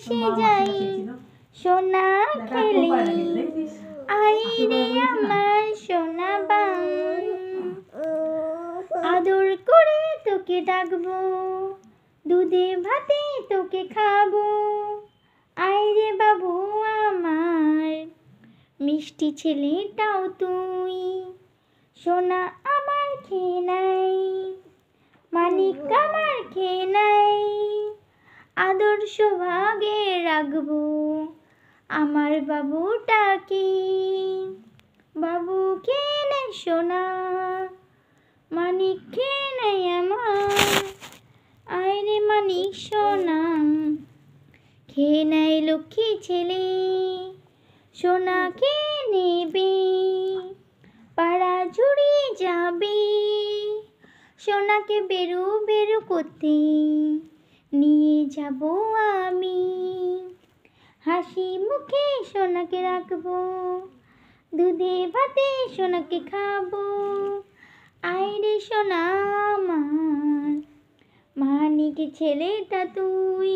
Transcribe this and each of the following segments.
ভেসে যাই সোনা খেলে আইরে আমার সোনা বান আদর করে তোকে ডাকবো দুধে ভাতে তোকে খাবো আইরে বাবু আমার মিষ্টি ছেলেটাও তুই সোনা আমার খেয়ে নাই মানিক আমার খেয়ে নাই আদর সোহাগে রাখবো আমার বাবুটাকে বাবু খেয়ে নেই সোনা মানিক খেয়ে নেই আমার আইরে মানিক সোনা খেয়ে নেয় লক্ষ্মী ছেলে সোনা খেয়ে নেবে পাড়া জুড়িয়ে যাবে সোনাকে বেরু বেরু করতে নিয়ে যাব আমি হাসি মুখে সোনাকে রাখবো দুধে ভাতে সোনাকে খাবো আইরে সোনা আমার মানিক ছেলেটা তুই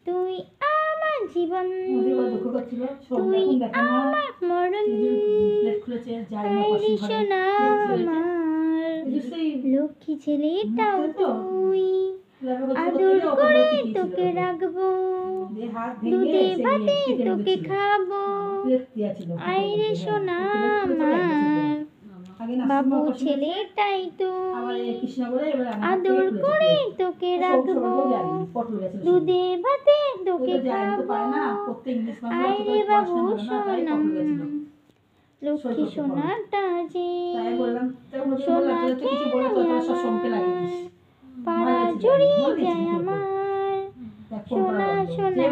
তুই আমার জীবন তুই আমার মরণ আইরে সোনা আমার লক্ষ্মী ছেলেটাও তুই আদর করে তোকে রাখবো দুধে ভাতে তোকে খাবো আইরে সোনা আমার বাবু ছেলেটাই তো আদর করে তোকে রাখবো দুধে ভাতে তোকে খাবো আইরে বাবু সোনা লক্ষ্মী সোনাটা যে সোনা খেয়ে পাড়া জুড়িয়ে যায় আমার সোনা সোনা